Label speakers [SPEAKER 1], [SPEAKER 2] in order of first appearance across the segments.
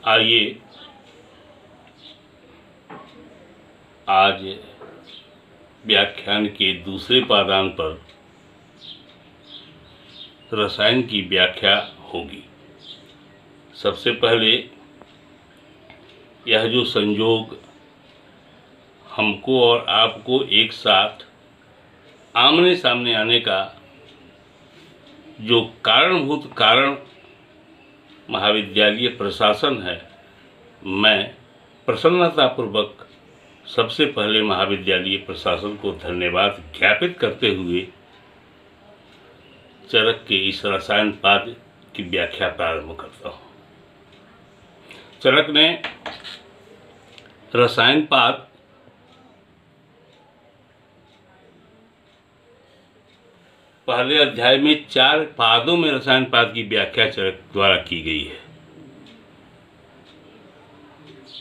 [SPEAKER 1] आइए आज व्याख्यान के दूसरे पादान पर रसायन की व्याख्या होगी। सबसे पहले यह जो संयोग हमको और आपको एक साथ आमने सामने आने का जो कारणभूत कारण महाविद्यालय प्रशासन है, मैं प्रसन्नतापूर्वक सबसे पहले महाविद्यालय प्रशासन को धन्यवाद ज्ञापित करते हुए चरक के इस रसायन पाद की व्याख्या प्रारंभ करता हूँ। चरक ने रसायन पाद पहले अध्याय में 4 पादों में रसायन पाद की व्याख्या चरक द्वारा की गई है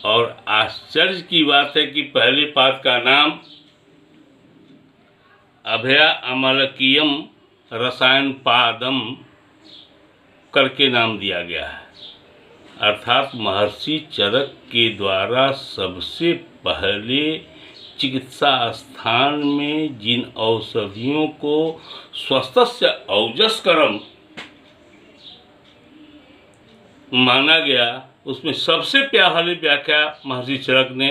[SPEAKER 1] और आश्चर्य की बात है कि पहले पाद का नाम अभया अमलकीयम रसायन पादम करके नाम दिया गया है, अर्थात महर्षि चरक के द्वारा सबसे पहले चिकित्सा स्थान में जिन औषधियों को स्वस्थस्य औजस्करम माना गया, उसमें सबसे पहले व्याख्या महर्षि चरक ने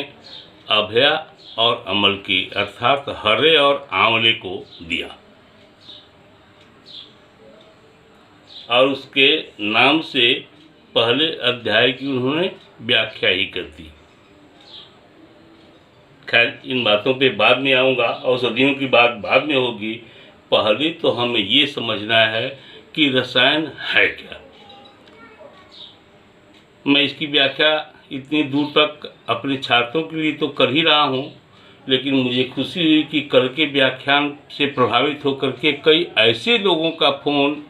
[SPEAKER 1] अभया और अमल की अर्थात हरे और आंवले को दिया और उसके नाम से पहले अध्याय की उन्होंने व्याख्या ही कर दी। खैर, इन बातों पे बाद में आऊँगा, औषधियों की बात बाद में होगी। पहले तो हमें ये समझना है कि रसायन है क्या। मैं इसकी व्याख्या इतनी दूर तक अपने छात्रों के लिए तो कर ही रहा हूँ, लेकिन मुझे खुशी हुई कि कल के व्याख्यान से प्रभावित होकर के कई ऐसे लोगों का फ़ोन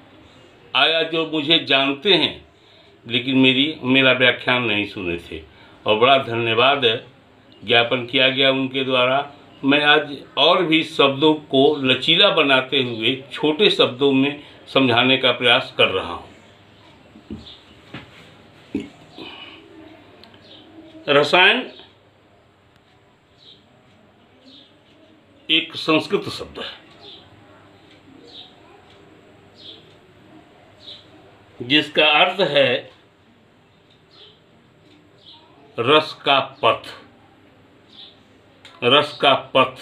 [SPEAKER 1] आया जो मुझे जानते हैं लेकिन मेरा व्याख्यान नहीं सुने थे, और बड़ा धन्यवाद ज्ञापन किया गया उनके द्वारा। मैं आज और भी शब्दों को लचीला बनाते हुए छोटे शब्दों में समझाने का प्रयास कर रहा हूँ। रसायन एक संस्कृत शब्द है जिसका अर्थ है रस का पथ, रस का पथ,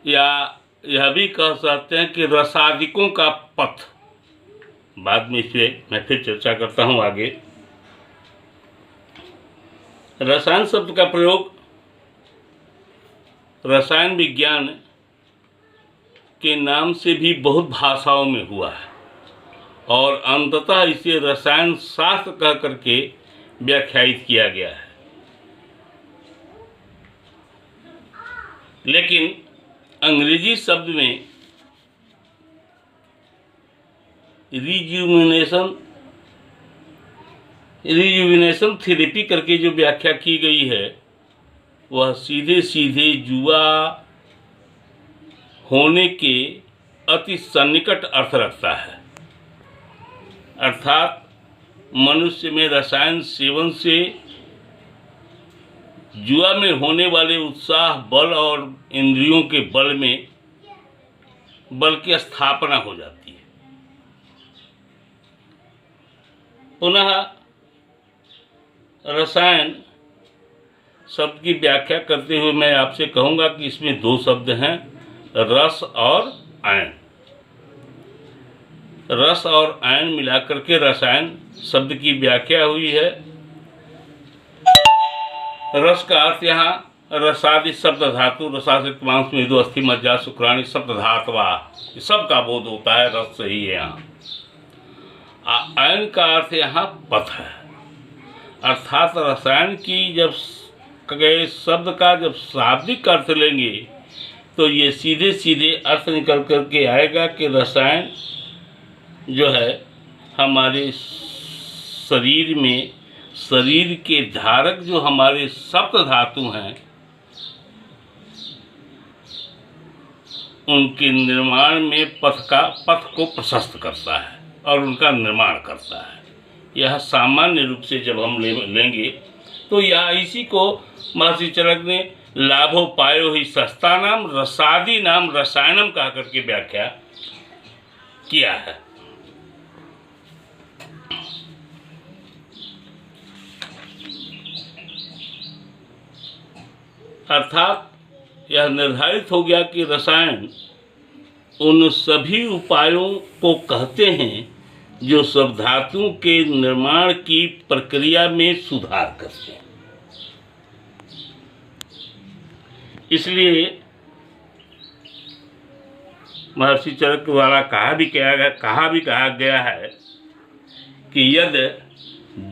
[SPEAKER 1] या यह भी कह सकते हैं कि रसादिकों का पथ। बाद में इसे मैं फिर चर्चा करता हूँ आगे। रसायन शब्द का प्रयोग रसायन विज्ञान के नाम से भी बहुत भाषाओं में हुआ है और अंततः इसे रसायन शास्त्र कह करके व्याख्यायित किया गया है। लेकिन अंग्रेजी शब्द में रिजुविनेशन थेरेपी करके जो व्याख्या की गई है वह सीधे सीधे जुआ होने के अति सन्निकट अर्थ रखता है, अर्थात मनुष्य में रसायन सेवन से जुआ में होने वाले उत्साह, बल और इंद्रियों के बल की स्थापना हो जाती है। पुनः रसायन शब्द की व्याख्या करते हुए मैं आपसे कहूँगा कि इसमें 2 शब्द हैं, रस और आयन। रस और आयन मिलाकर के रसायन शब्द की व्याख्या हुई है। रस का अर्थ यहाँ रसादि शब्द धातु, रसादित मांस मेदु अस्थि मज्जा शुक्राणि शब्द धातवा, सब का बोध होता है, रस सही है यहाँ। आयन का अर्थ यहाँ पथ है, अर्थात रसायन की जब शब्द का जब शाब्दिक अर्थ लेंगे तो ये सीधे सीधे अर्थ निकल करके आएगा कि रसायन जो है हमारे शरीर में, शरीर के धारक जो हमारे सप्त धातु हैं उनके निर्माण में पथ को प्रशस्त करता है और उनका निर्माण करता है। यह सामान्य रूप से जब हम लेंगे तो यह इसी को महर्षि चरक ने लाभोपायो ही सस्ता नाम रसादि नाम रसायनम कहा करके व्याख्या किया है। अर्थात यह निर्धारित हो गया कि रसायन उन सभी उपायों को कहते हैं जो सब धातुओं के निर्माण की प्रक्रिया में सुधार करते हैं। इसलिए महर्षि चरक द्वारा कहा गया है कि यद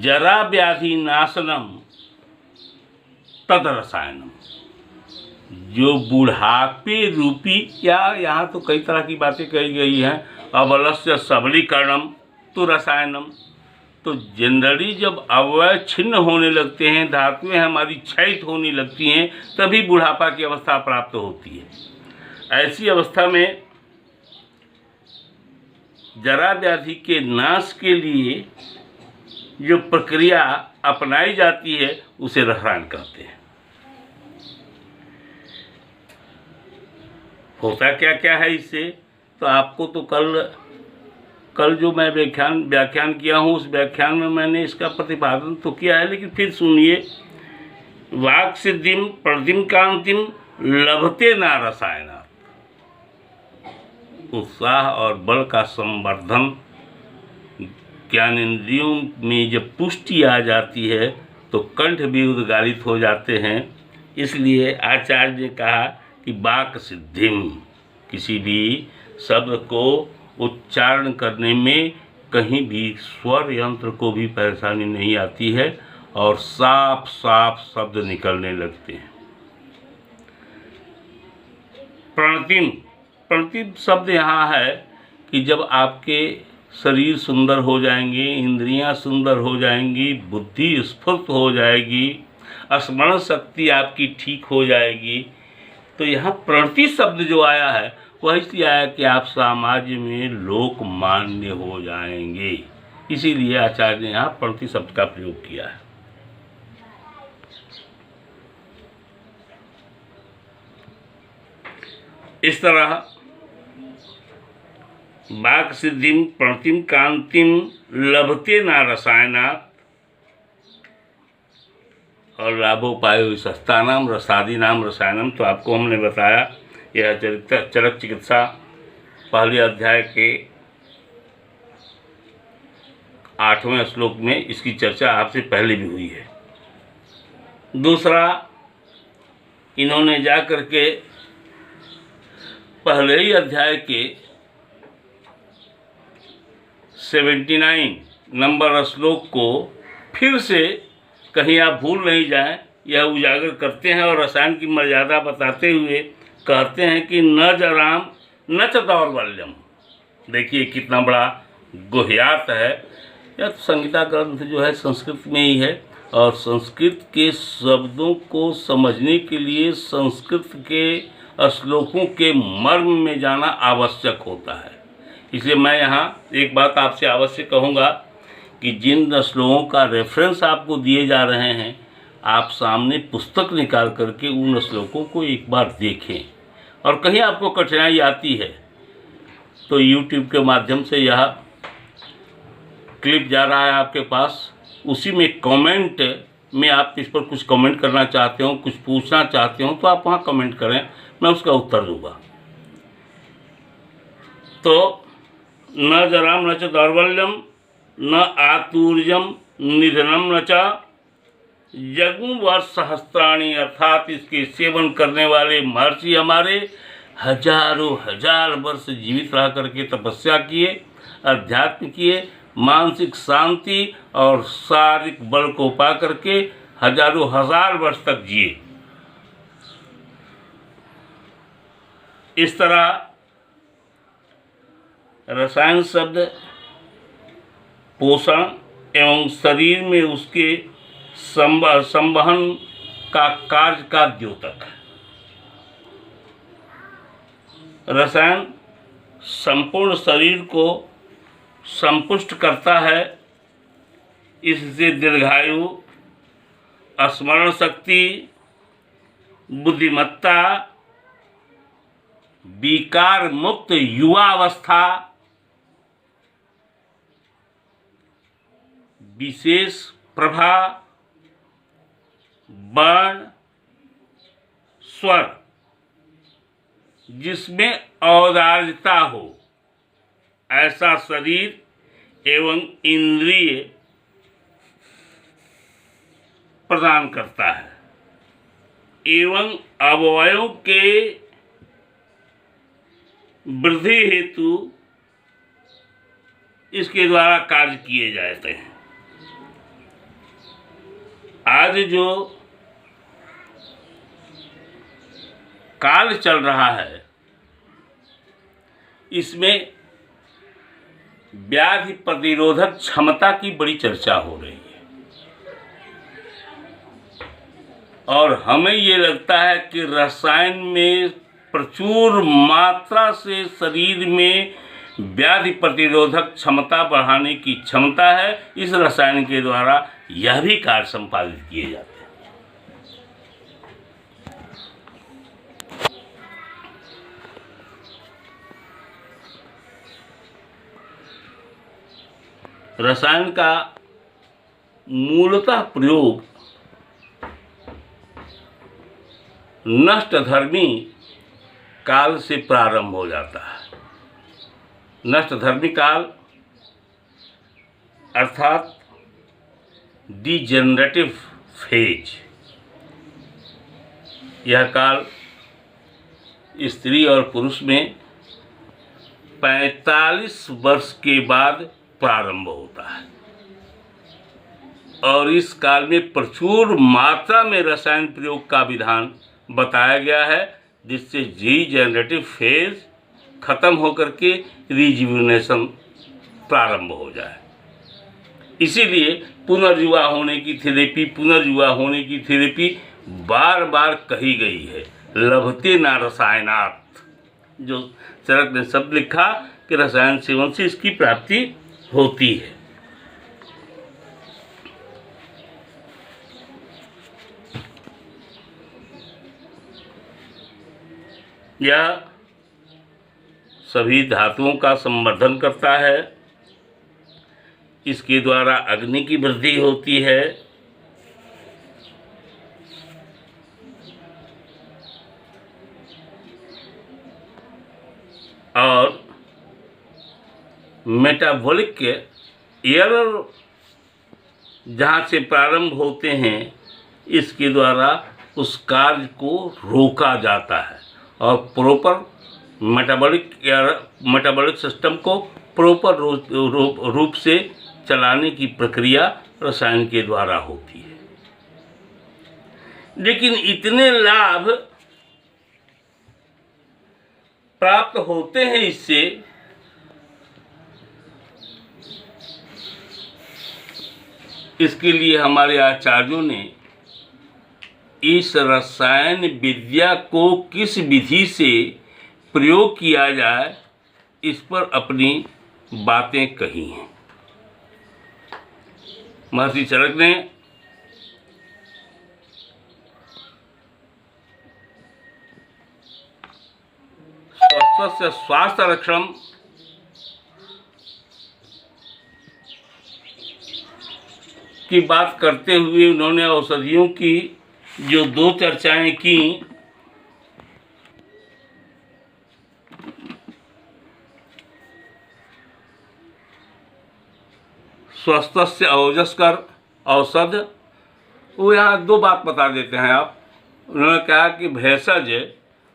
[SPEAKER 1] जरा व्याधि नाशनम तद रसायनम, जो बुढ़ापे रूपी, या यहाँ तो कई तरह की बातें कही गई हैं, अबलस्य सबलीकरणम तो रसायनम, तो जनरली जब अवयव छिन्न होने लगते हैं, धातुएं हमारी क्षयित होने लगती हैं, तभी बुढ़ापा की अवस्था प्राप्त होती है। ऐसी अवस्था में जरा व्याधि के नाश के लिए जो प्रक्रिया अपनाई जाती है उसे रसायन कहते हैं। होता क्या क्या है इससे, तो आपको तो कल जो मैं व्याख्यान किया हूँ उस व्याख्यान में मैंने इसका प्रतिपादन तो किया है, लेकिन फिर सुनिए। वाक् सिद्धिम प्रतिम कांतिम लभते ना रसायना, उत्साह और बल का संवर्धन, ज्ञानेंद्रियों में जब पुष्टि आ जाती है तो कंठ भी उद्गारित हो जाते हैं। इसलिए आचार्य ने कहा कि वाक् सिद्धिम, किसी भी शब्द को उच्चारण करने में कहीं भी स्वर यंत्र को भी परेशानी नहीं आती है और साफ साफ शब्द निकलने लगते हैं। प्रणतिम शब्द यहाँ है कि जब आपके शरीर सुंदर हो जाएंगे, इंद्रियां सुंदर हो जाएंगी, बुद्धि स्फुर्त हो जाएगी, स्मरण शक्ति आपकी ठीक हो जाएगी, तो यहाँ प्रणति शब्द जो आया है वह इसलिए आया कि आप समाज में लोकमान्य हो जाएंगे। इसीलिए आचार्य ने यहाँ प्रणति शब्द का प्रयोग किया है। इस तरह वाक् सिद्धिम प्रणतिम कांतिम लभते ना रसायनात् और लाभोपायो सस्तानाम रसादीनाम रसायनम, तो आपको हमने बताया यह चरक चिकित्सा पहले अध्याय के 8वें श्लोक में इसकी चर्चा आपसे पहले भी हुई है। दूसरा, इन्होंने जा कर के पहले ही अध्याय के 79 नंबर श्लोक को फिर से कहीं आप भूल नहीं जाएं, यह उजागर करते हैं और रसायन की मर्यादा बताते हुए कहते हैं कि न जराम न च दौर्बल्यम। देखिए कितना बड़ा गुह्यार्थ है। यह संहिता ग्रंथ जो है संस्कृत में ही है और संस्कृत के शब्दों को समझने के लिए संस्कृत के श्लोकों के मर्म में जाना आवश्यक होता है। इसलिए मैं यहाँ एक बात आपसे अवश्य कहूँगा कि जिन श्लोकों का रेफरेंस आपको दिए जा रहे हैं, आप सामने पुस्तक निकाल करके उन श्लोकों को एक बार देखें, और कहीं आपको कठिनाई आती है तो YouTube के माध्यम से यह क्लिप जा रहा है आपके पास, उसी में कमेंट में आप इस पर कुछ कमेंट करना चाहते हो, कुछ पूछना चाहते हो, तो आप वहाँ कमेंट करें, मैं उसका उत्तर दूंगा। तो न जराम न च दौर्बल्यम न आतुर्यम निधनम न च जगुं वर्ष सहस्त्राणी, अर्थात इसके सेवन करने वाले महर्षि हमारे हजारों हजार वर्ष जीवित रह करके तपस्या किए, अध्यात्म किए, मानसिक शांति और शारीरिक बल को पा करके हजारों हजार वर्ष तक जिए। इस तरह रसायन शब्द पोषण एवं शरीर में उसके संवहन का कार्य का द्योतक है। रसायन संपूर्ण शरीर को संपुष्ट करता है इससे दीर्घायु, स्मरण शक्ति, बुद्धिमत्ता, विकार मुक्त युवा अवस्था, विशेष प्रभा, वर्ण, स्वर जिसमें औदार्यता हो, ऐसा शरीर एवं इंद्रिय प्रदान करता है एवं अवयवों के वृद्धि हेतु इसके द्वारा कार्य किए जाते हैं। आज जो काल चल रहा है इसमें व्याधि प्रतिरोधक क्षमता की बड़ी चर्चा हो रही है और हमें ये लगता है कि रसायन में प्रचुर मात्रा से शरीर में व्याधि प्रतिरोधक क्षमता बढ़ाने की क्षमता है। इस रसायन के द्वारा यह भी कार्य संपादित किए जाते हैं। रसायन का मूलतः प्रयोग नष्टधर्मी काल से प्रारंभ हो जाता है। नष्टधर्मी काल अर्थात डिजेनरेटिव फेज, यह काल स्त्री और पुरुष में 45 वर्ष के बाद प्रारंभ होता है और इस काल में प्रचुर मात्रा में रसायन प्रयोग का विधान बताया गया है, जिससे डिजेनरेटिव फेज खत्म होकर के रिजुविनेशन प्रारंभ हो जाए। इसीलिए पुनर्युवा होने की थेरेपी बार बार कही गई है। लभते ना रसायनात्, जो चरक ने शब्द लिखा कि रसायन सेवन से इसकी प्राप्ति होती है। यह सभी धातुओं का संवर्धन करता है। इसके द्वारा अग्नि की वृद्धि होती है। और मेटाबॉलिक एरर जहाँ से प्रारंभ होते हैं, इसके द्वारा उस कार्य को रोका जाता है और प्रॉपर मेटाबॉलिक सिस्टम को प्रॉपर रूप से चलाने की प्रक्रिया रसायन के द्वारा होती है। लेकिन इतने लाभ प्राप्त होते हैं इससे, इसके लिए हमारे आचार्यों ने इस रसायन विद्या को किस विधि से प्रयोग किया जाए इस पर अपनी बातें कही हैं। महर्षि चरक ने स्वस्थस्य स्वास्थ्य रक्षण की बात करते हुए उन्होंने औषधियों की जो दो चर्चाएं की, स्वस्थस्य औजस्कर औषध, वो यहाँ दो बात बता देते हैं आप। उन्होंने कहा कि भेषज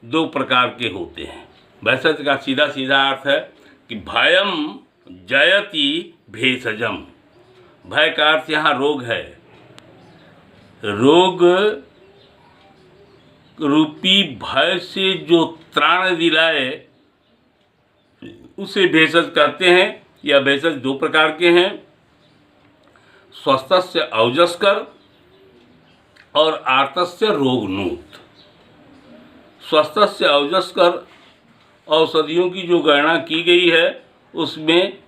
[SPEAKER 1] दो प्रकार के होते हैं। भेषज का सीधा सीधा अर्थ है कि भयम जयति भेषजम। भय का अर्थ यहाँ रोग है। रोग रूपी भय से जो त्राण दिलाए उसे भेषज कहते हैं। यह भेषज दो प्रकार के हैं, स्वस्थस्य औजस्कर और आर्तस्य रोगनूत। स्वस्थस्य औजस्कर औषधियों की जो गणना की गई है उसमें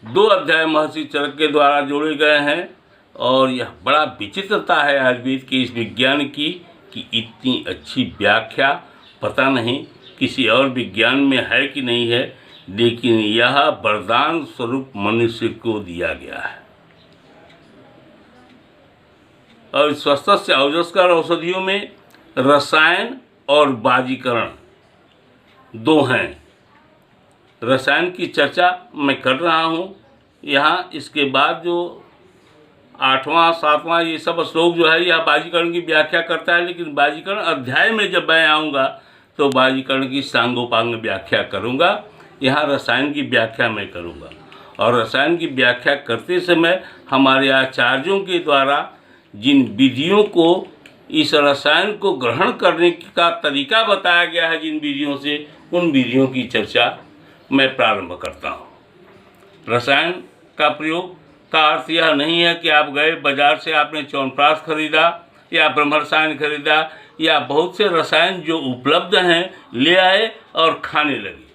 [SPEAKER 1] 2 अध्याय महर्षि चरक के द्वारा जोड़े गए हैं। और यह बड़ा विचित्रता है आयुर्वेद के इस विज्ञान की कि इतनी अच्छी व्याख्या पता नहीं किसी और विज्ञान में है कि नहीं है, लेकिन यह वरदान स्वरूप मनुष्य को दिया गया है। और स्वस्थस्य औजस्कर औषधियों में रसायन और बाजीकरण 2 हैं। रसायन की चर्चा मैं कर रहा हूँ यहाँ। इसके बाद जो 8वां 7वां ये सब श्लोक जो है यह बाजीकरण की व्याख्या करता है, लेकिन बाजीकरण अध्याय में जब मैं आऊँगा तो बाजीकरण की सांगोपांग व्याख्या करूँगा। यहाँ रसायन की व्याख्या मैं करूँगा। और रसायन की व्याख्या करते समय हमारे आचार्यों के द्वारा जिन विधियों को इस रसायन को ग्रहण करने का तरीका बताया गया है, जिन विधियों से, उन विधियों की चर्चा मैं प्रारंभ करता हूँ। रसायन का प्रयोग का अर्थ यह नहीं है कि आप गए बाजार से, आपने च्यवनप्राश खरीदा या ब्रह्म रसायन खरीदा या बहुत से रसायन जो उपलब्ध हैं ले आए और खाने लगे।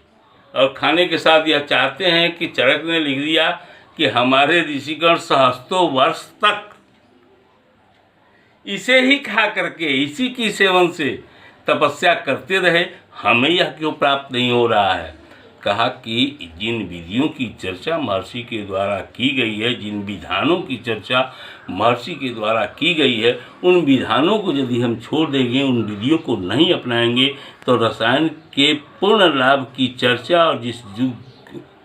[SPEAKER 1] और खाने के साथ यह चाहते हैं कि चरक ने लिख दिया कि हमारे ऋषिगण सहस्त्रों वर्ष तक इसे ही खा करके, इसी की सेवन से तपस्या करते रहे, हमें यह क्यों प्राप्त नहीं हो रहा है। कहा कि जिन विधियों की चर्चा महर्षि के द्वारा की गई है, जिन विधानों की चर्चा महर्षि के द्वारा की गई है, उन विधानों को यदि हम छोड़ देंगे, उन विधियों को नहीं अपनाएंगे, तो रसायन के पूर्ण लाभ की चर्चा और जिस युग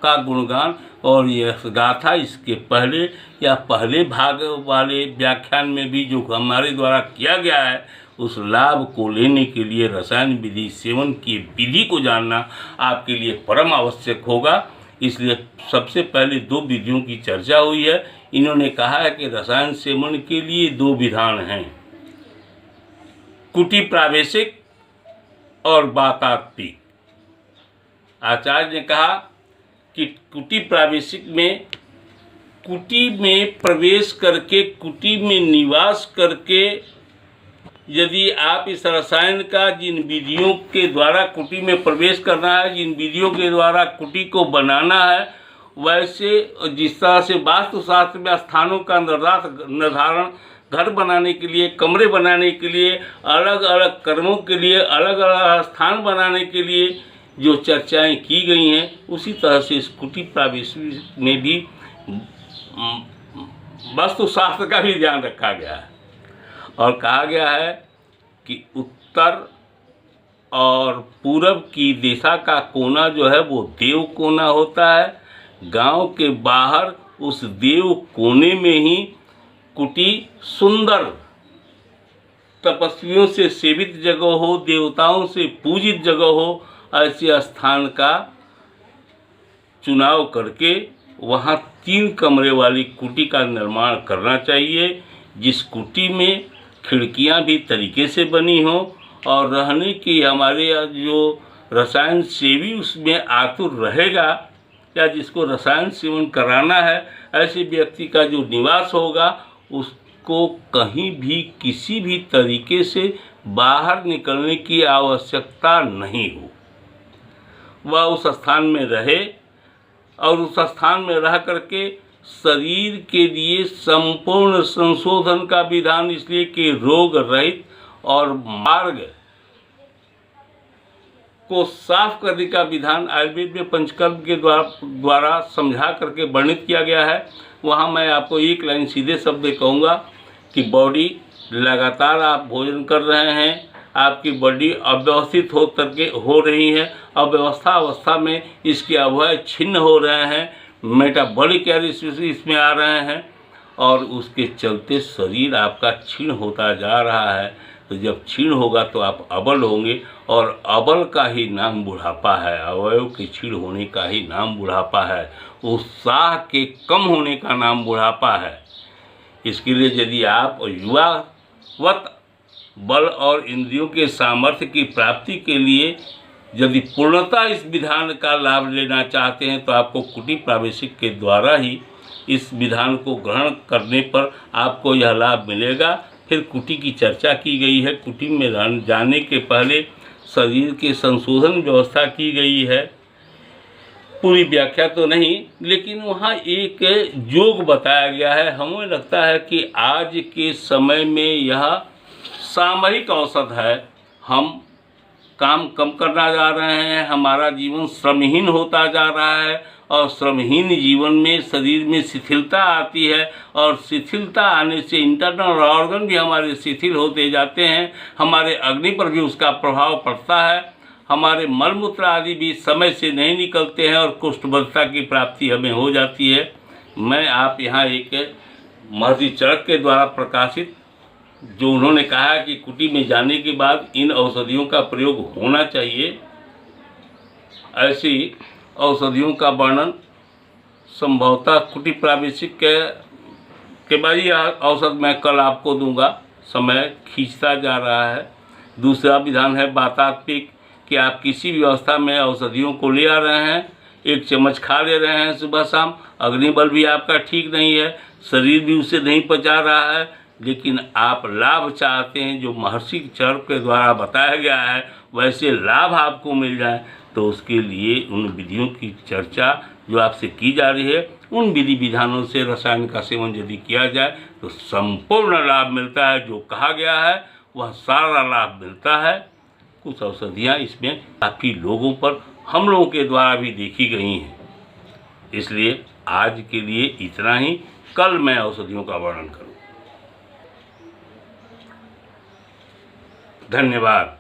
[SPEAKER 1] का गुणगान और यह गाथा इसके पहले या पहले भाग वाले व्याख्यान में भी जो हमारे द्वारा किया गया है, उस लाभ को लेने के लिए रसायन विधि सेवन की विधि को जानना आपके लिए परम आवश्यक होगा। इसलिए सबसे पहले 2 विधियों की चर्चा हुई है। इन्होंने कहा है कि रसायन सेवन के लिए 2 विधान हैं, कुटी प्रावेशिक और वातात्मिक। आचार्य ने कहा कि कुटी प्रावेशिक में, कुटी में प्रवेश करके, कुटी में निवास करके यदि आप इस रसायन का जिन विधियों के द्वारा कुटी में प्रवेश करना है, जिन विधियों के द्वारा कुटी को बनाना है, वैसे जिस तरह से वास्तुशास्त्र में स्थानों का निर्धारण, घर बनाने के लिए, कमरे बनाने के लिए, अलग अलग कर्मों के लिए, अलग अलग स्थान बनाने के लिए जो चर्चाएं की गई हैं, उसी तरह से इस कुटी प्रवेश में भी वास्तुशास्त्र का भी ध्यान रखा गया है। और कहा गया है कि उत्तर और पूरब की दिशा का कोना जो है वो देव कोना होता है। गांव के बाहर उस देव कोने में ही कुटी सुंदर तपस्वियों से सेवित जगह हो, देवताओं से पूजित जगह हो, ऐसे स्थान का चुनाव करके वहाँ 3 कमरे वाली कुटी का निर्माण करना चाहिए, जिस कुटी में खिड़कियाँ भी तरीके से बनी हों और रहने की हमारे जो रसायन सेवी उसमें आतुर रहेगा या जिसको रसायन सेवन कराना है, ऐसे व्यक्ति का जो निवास होगा उसको कहीं भी किसी भी तरीके से बाहर निकलने की आवश्यकता नहीं हो। वह उस स्थान में रहे और उस स्थान में रह करके शरीर के लिए संपूर्ण संशोधन का विधान, इसलिए कि रोग रहित और मार्ग को साफ करने का विधान आयुर्वेद में पंचकर्म के द्वारा समझा करके वर्णित किया गया है। वहाँ मैं आपको एक लाइन सीधे शब्द कहूँगा कि बॉडी लगातार आप भोजन कर रहे हैं, आपकी बॉडी अव्यवस्थित हो रही है, अवस्था में इसके अवयव छिन्न हो रहे हैं, मेटाबॉलिक इसमें आ रहे हैं और उसके चलते शरीर आपका क्षीण होता जा रहा है। तो जब क्षीण होगा तो आप अबल होंगे और अबल का ही नाम बुढ़ापा है, अवयव के क्षीण होने का ही नाम बुढ़ापा है, उत्साह के कम होने का नाम बुढ़ापा है। इसके लिए यदि आप युवावत बल और इंद्रियों के सामर्थ्य की प्राप्ति के लिए यदि पूर्णतः इस विधान का लाभ लेना चाहते हैं तो आपको कुटी प्रावेशिक के द्वारा ही इस विधान को ग्रहण करने पर आपको यह लाभ मिलेगा। फिर कुटी की चर्चा की गई है। कुटी में जाने के पहले शरीर के संशोधन व्यवस्था की गई है। पूरी व्याख्या तो नहीं, लेकिन वहाँ एक योग बताया गया है। हमें लगता है कि आज के समय में यह सामयिक औसत है। हम काम कम करना जा रहे हैं, हमारा जीवन श्रमहीन होता जा रहा है, और श्रमहीन जीवन में शरीर में शिथिलता आती है, और शिथिलता आने से इंटरनल ऑर्गन भी हमारे शिथिल होते जाते हैं, हमारे अग्नि पर भी उसका प्रभाव पड़ता है, हमारे मलमूत्र आदि भी समय से नहीं निकलते हैं, और कुष्ठबद्धता की प्राप्ति हमें हो जाती है। मैं आप यहाँ एक महर्षि चरक के द्वारा प्रकाशित, जो उन्होंने कहा कि कुटी में जाने के बाद इन औषधियों का प्रयोग होना चाहिए, ऐसी औषधियों का वर्णन संभवतः कुटी प्रावेशिक के बाद ही औषध मैं कल आपको दूंगा, समय खींचता जा रहा है। दूसरा विधान है वातात्मिक, कि आप किसी भी अवस्था में औषधियों को ले आ रहे हैं, 1 चम्मच खा ले रहे हैं सुबह शाम, अग्निबल भी आपका ठीक नहीं है, शरीर भी उसे नहीं पचा रहा है, लेकिन आप लाभ चाहते हैं जो महर्षि चरक के द्वारा बताया गया है वैसे लाभ आपको मिल जाए, तो उसके लिए उन विधियों की चर्चा जो आपसे की जा रही है, उन विधि विधानों से रसायन का सेवन यदि किया जाए तो संपूर्ण लाभ मिलता है। जो कहा गया है वह सारा लाभ मिलता है। कुछ औषधियाँ इसमें काफ़ी लोगों पर हम लोगों के द्वारा भी देखी गई हैं। इसलिए आज के लिए इतना ही, कल मैं औषधियों का वर्णन करूँ। धन्यवाद।